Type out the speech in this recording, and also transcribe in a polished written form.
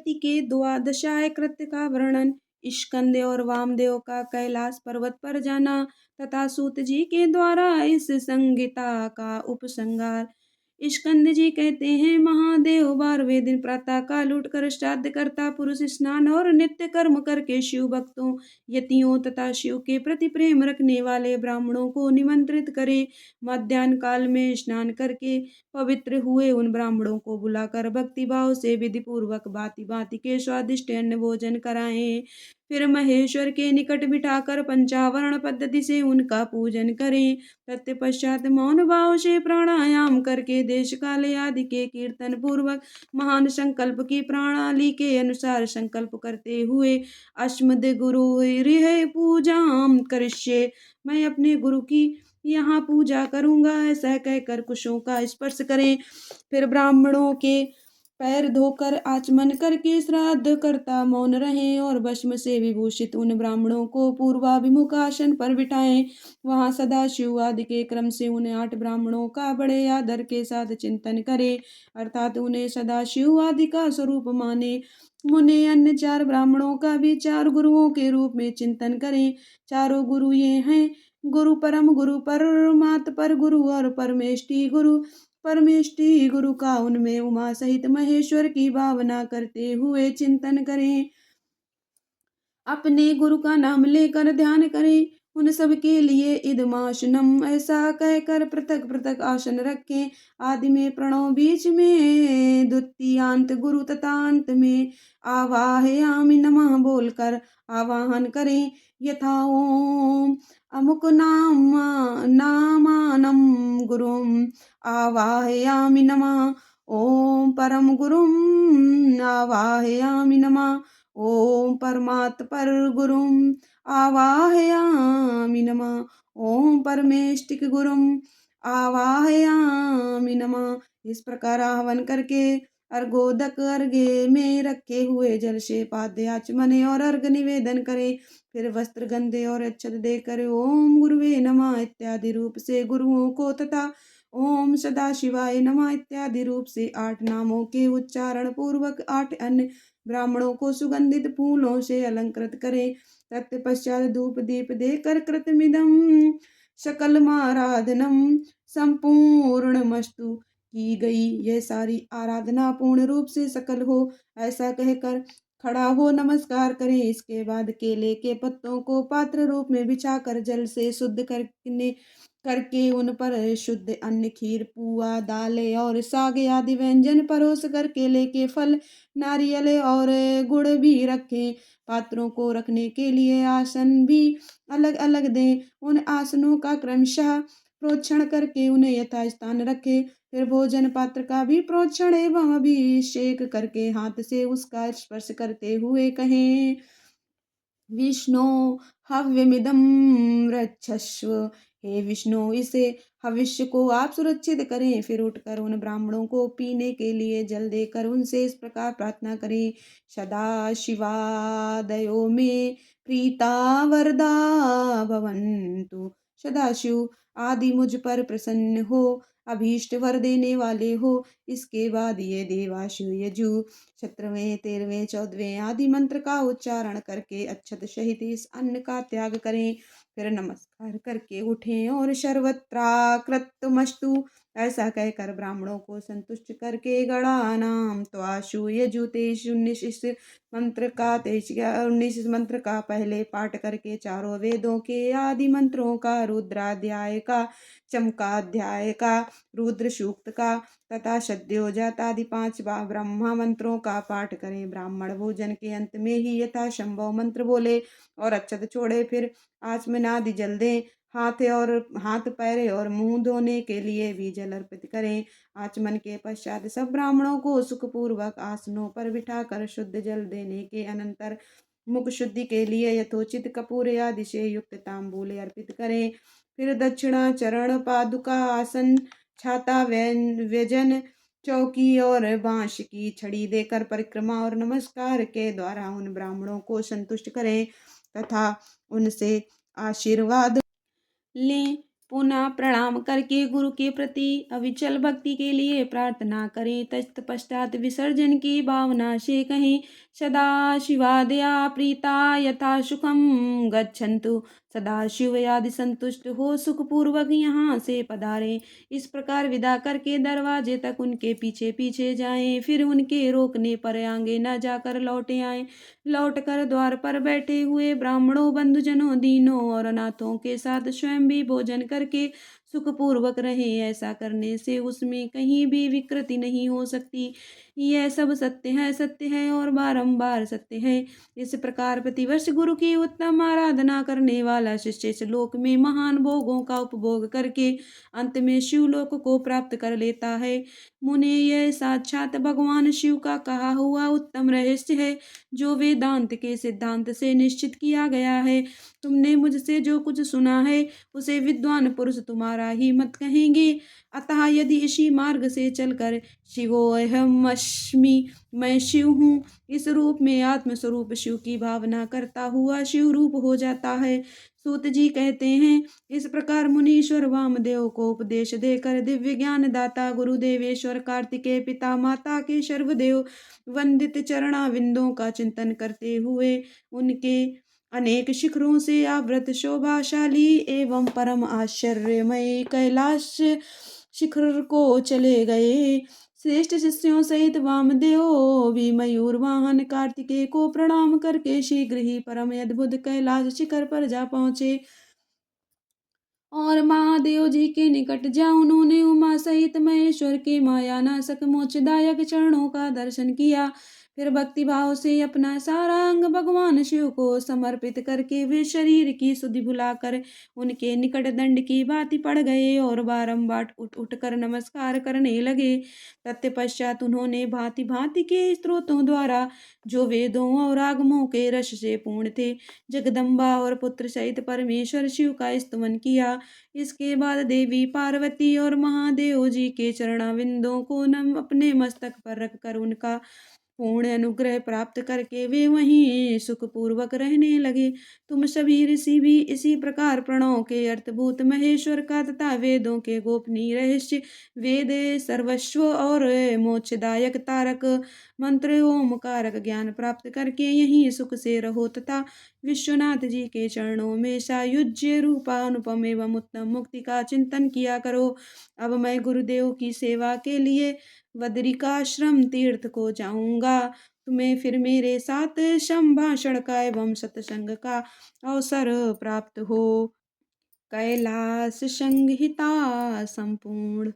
इति के द्वादशाय कृत्य का वर्णन, स्कंद और वामदेव का कैलाश पर्वत पर जाना तथा सूत जी के द्वारा इस संगीता का उपसंहार। स्कंद जी कहते हैं, महादेव 12वें दिन प्रातः काल उठकर श्राद्ध करता पुरुष स्नान और नित्य कर्म करके शिव भक्तों, यतियों तथा शिव के प्रति प्रेम रखने वाले ब्राह्मणों को निमंत्रित करे। मध्याह्न काल में स्नान करके पवित्र हुए उन ब्राह्मणों को बुलाकर भक्ति भाव से विधि पूर्वक भांति भांति के स्वादिष्ट अन्न भोजन कराएं। फिर महेश्वर के निकट बिठाकर पंचावरण पद्धति से उनका पूजन करें। तत्पश्चात मौन भाव से प्राणायाम करके देश काल आदि के कीर्तन पूर्वक महान संकल्प की प्रणाली के अनुसार संकल्प करते हुए अस्मद गुरु पूजा करिष्ये, मैं अपने गुरु की यहाँ पूजा करूंगा, ऐसा कहकर कुशों का स्पर्श करें। फिर ब्राह्मणों के पैर धोकर आचमन करके श्राद्ध करता मौन रहें और भस्म से विभूषित उन ब्राह्मणों को पूर्वाभिमुख आसन पर बिठाएं। वहां सदाशिव आदि के क्रम से उन्हें 8 ब्राह्मणों का बड़े आदर के साथ चिंतन करें, अर्थात उन्हें सदाशिव आदि का स्वरूप माने। मुने अन्य 4 ब्राह्मणों का भी 4 गुरुओं के रूप में चिंतन करें। चारों गुरु ये हैं, गुरु परम गुरु, परमात्म पर गुरु और परमेष्टि गुरु। परमेष्टि गुरु का उनमें उमा सहित महेश्वर की भावना करते हुए चिंतन करें। अपने गुरु का नाम लेकर ध्यान करें। उन सब के लिए इदमाशनम, ऐसा कहकर पृथक पृथक आसन रखें। आदि में प्रणव, बीच में द्वितीयांत गुरु तथा अंत में आवाहयामि नमः बोलकर आवाहन करें। यथा ओम अमुक नामानम गुरुम आवाहयामि नमः, ओम परम गुरुम आवाहयामि नमः, ओम परमात्म पर गुरुम आवाहयामि नमः, ओम परमेष्टिक गुरुम आवाहयामि नमः। इस प्रकार आह्वान करके अर्घोदक अर्घ्य में रखे हुए जल से पाद्य आचमने और अर्घ निवेदन करें। फिर वस्त्र गंधे और अक्षत देकर ओम गुरुवे नमः इत्यादि रूप से गुरुओं को तथा ओम सदाशिवाय नमः इत्यादि रूप से 8 नामों के उच्चारण पूर्वक 8 अन्य ब्राह्मणों को सुगंधित फूलों से अलंकृत करें। तत्पश्चात धूप दीप देकर कृतमिदम सकलमाराधनम संपूर्णमस्तु की गई। यह सारी आराधना पूर्ण रूप से सकल हो, ऐसा कहकर खड़ा हो नमस्कार करें। इसके बाद केले के पत्तों को पात्र रूप में बिछाकर जल से शुद्ध करके उन पर शुद्ध अन्न, खीर, पुआ, दालें और साग आदि व्यंजन परोस कर केले के फल, नारियल और गुड़ भी रखें। पात्रों को रखने के लिए आसन भी अलग अलग दें। उन आसनों का क्रमशः प्रोक्षण करके उन्हें यथास्थान रखें। फिर भोजन पात्र का भी प्रोक्षण एवं अभिषेक करके हाथ से उसका स्पर्श करते हुए कहें, विष्णु हव्यमिदं रक्षस्व, हे विष्णु इसे हविष्य को आप सुरक्षित करें। फिर उठकर उन ब्राह्मणों को पीने के लिए जल देकर उनसे इस प्रकार प्रार्थना करें, सदा शिवादयो में प्रीता वरदा भवन्तु, सदाशिव आदि मुझ पर प्रसन्न हो, अभीष्ट वर देने वाले हो। इसके बाद ये देवाशिव यजु 17वें 13वें 14वें आदि मंत्र का उच्चारण करके अक्षत सहित इस अन्न का त्याग करें। फिर नमस्कार करके उठें और सर्वत्राकृतमस्तु ऐसा कहकर ब्राह्मणों को संतुष्ट करके गणानाम त्वाशु यजुतेषु 19 मंत्र का 19 मंत्र का पहले पाठ करके चारों वेदों के आदि मंत्रों का, रुद्राध्याय का, चमकाध्याय का, रुद्र सूक्त का तथा सद्योजात आदि 5 ब्रह्मा मंत्रों का पाठ करें। ब्राह्मण भोजन के अंत में ही यथा संभव मंत्र बोले और अक्षत छोड़े। फिर आचमनादि जल दें। हाथ पैर और मुंह धोने के लिए भी जल अर्पित करें। आचमन के पश्चात सब ब्राह्मणों को सुखपूर्वक आसनों पर बिठाकर शुद्ध जल देने के अनंतर मुख शुद्धि के लिए यथोचित कपूर आदि से युक्त तांबूल अर्पित करें। फिर दक्षिणा, चरण, पादुका, आसन, छाता, व्यजन, चौकी और बांस की छड़ी देकर परिक्रमा और नमस्कार के द्वारा उन ब्राह्मणों को संतुष्ट करें तथा उनसे आशीर्वाद लें। पुनः प्रणाम करके गुरु के प्रति अविचल भक्ति के लिए प्रार्थना करें। तत्पश्चात विसर्जन की भावना से कहें, सदा शिवादया प्रीता यथा सुखम गच्छन्तु। सदा शिव आदि संतुष्ट हो सुखपूर्वक यहाँ से पधारें। इस प्रकार विदा करके दरवाजे तक उनके पीछे पीछे जाएं, फिर उनके रोकने पर आगे न जाकर लौटे आएं। लौट कर द्वार पर बैठे हुए ब्राह्मणों, बंधुजनों, दीनों और अनाथों के साथ स्वयं भी भोजन करके सुखपूर्वक रहे। ऐसा करने से उसमें कहीं भी विकृति नहीं हो सकती। यह सब सत्य है और बारंबार सत्य है। इस प्रकार प्रतिवर्ष गुरु की उत्तम आराधना करने वाला शिष्य इस लोक में महान भोगों का उपभोग करके अंत में शिवलोक को प्राप्त कर लेता है। मुने, यह साक्षात भगवान शिव का कहा हुआ उत्तम रहस्य है, जो वेदांत के सिद्धांत से निश्चित किया गया है। तुमने मुझसे जो कुछ सुना है उसे विद्वान पुरुष तुम्हारा ही मत कहेंगे। अतः यदि इसी मार्ग से चलकर शिवोऽहमस्मि, मैं शिव हूँ, इस रूप में आत्मस्वरूप शिव की भावना करता हुआ शिव रूप हो जाता है। सूत जी कहते हैं, इस प्रकार मुनीश्वर वामदेव को उपदेश देकर दिव्य ज्ञान दाता गुरुदेवेश्वर कार्तिकेय पिता माता के सर्वदेव वंदित चरणाविंदों का चिंतन करते हुए उनके अनेक शिखरों से आवृत शोभाशाली एवं परम आश्चर्यमय कैलाश शिखर को चले गए। श्रेष्ठ शिष्यों सहित वामदेव भी मयूर वाहन कार्तिकेय को प्रणाम करके शीघ्र ही परम अद्भुत कैलाश शिखर पर जा पहुंचे और महादेव जी के निकट जा उन्होंने उमा सहित महेश्वर के मायानाशक मोक्षदायक चरणों का दर्शन किया। फिर भक्ति भाव से अपना सारा अंग भगवान शिव को समर्पित करके वे शरीर की सुधि भुलाकर उनके निकट दंड की भांति पड़ गए और बारंबार उठ उठ कर नमस्कार करने लगे। तत्पश्चात उन्होंने भांति भांति के स्त्रोतों द्वारा, जो वेदों और आगमों के रस से पूर्ण थे, जगदम्बा और पुत्र सहित परमेश्वर शिव का स्तवन किया। इसके बाद देवी पार्वती और महादेव जी के चरणाविंदों को नम अपने मस्तक पर रखकर उनका पूर्ण अनुग्रह प्राप्त करके वे वहीं सुखपूर्वक रहने लगे। तुम सभी ऋषि भी इसी प्रकार प्रणव के अर्थभूत महेश्वर का तथा वेदों के गोपनीय रहस्य, वेद सर्वस्व और मोक्षदायक तारक मंत्र ओमकारक ज्ञान प्राप्त करके यहीं सुख से रहो तथा विश्वनाथ जी के चरणों में सायुज्य रूपा अनुपम एवं उत्तम मुक्ति का चिंतन किया करो। अब मैं गुरुदेव की सेवा के लिए बद्रिकाश्रम तीर्थ को जाऊंगा। तुम्हें फिर मेरे साथ संभाषण का एवं सत्संग का अवसर प्राप्त हो। कैलाश संहिता संपूर्ण।